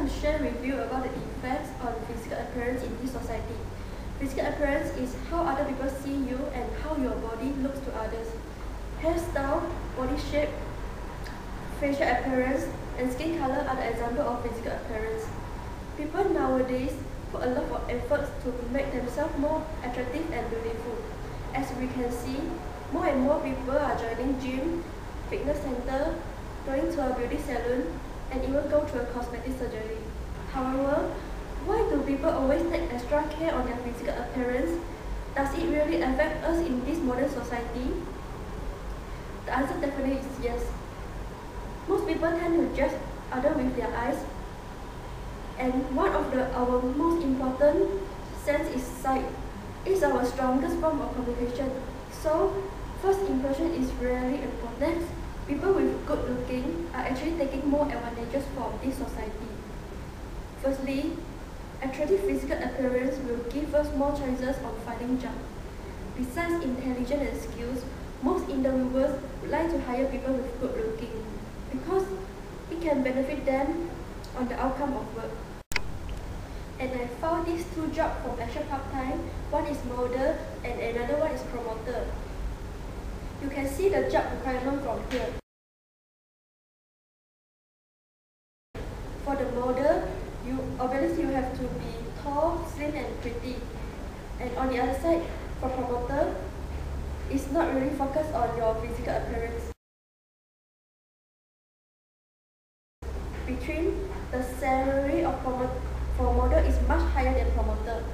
to share with you about the effects on physical appearance in this society. Physical appearance is how other people see you and how your body looks to others. Hairstyle, body shape, facial appearance, and skin color are the examples of physical appearance. People nowadays put a lot of efforts to make themselves more attractive and beautiful. As we can see, more and more people are joining gym, fitness center, going to a beauty salon, and even go through a cosmetic surgery. However, why do people always take extra care on their physical appearance? Does it really affect us in this modern society? The answer definitely is yes. Most people tend to judge others with their eyes, and one of our most important sense is sight. It's our strongest form of communication. So, first impression is really important. People with good looking are actually taking more advantages from this society. Firstly, attractive physical appearance will give us more chances of finding jobs. Besides intelligence and skills, most interviewers would like to hire people with good looking because it can benefit them on the outcome of work. And I found these two jobs from Extra Part-Time. One is model and another one is promoter. You can see the job requirement from here. For the model, obviously you have to be tall, slim and pretty. And on the other side, for promoter, it's not really focused on your physical appearance. Between the salary of for model is much higher than promoter,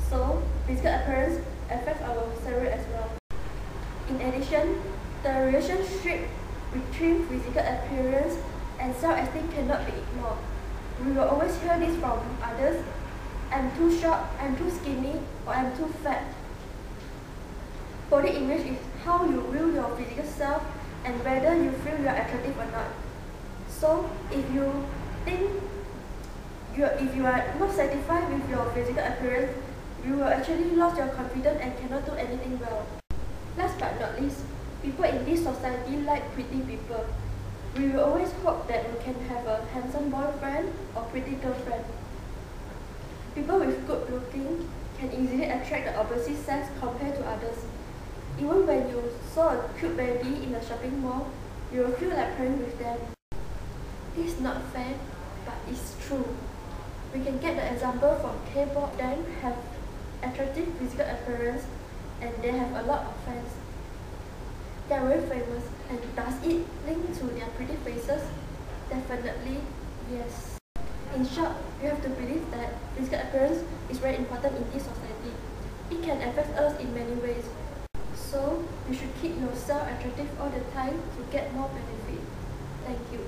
so physical appearance affects our salary as well. In addition, the relationship between physical appearance and self-esteem cannot be ignored. We will always hear this from others: I'm too short, I'm too skinny, or I'm too fat. Body image is how you view your physical self and whether you feel you are attractive or not. So, if you are not satisfied with your physical appearance, you will actually lose your confidence and cannot do anything well. Last but not least, people in this society like pretty people. We will always hope that we can have a handsome boyfriend or pretty girlfriend. People with good looking can easily attract the opposite sex compared to others. Even when you saw a cute baby in a shopping mall, you will feel like playing with them. This is not fair, but it's true. We can get the example from K-pop. They have attractive physical appearance and they have a lot of fans. They are very famous, and does it link to their pretty faces? Definitely yes. In short, you have to believe that physical appearance is very important in this society. It can affect us in many ways. So, you should keep yourself attractive all the time to get more benefit. Thank you.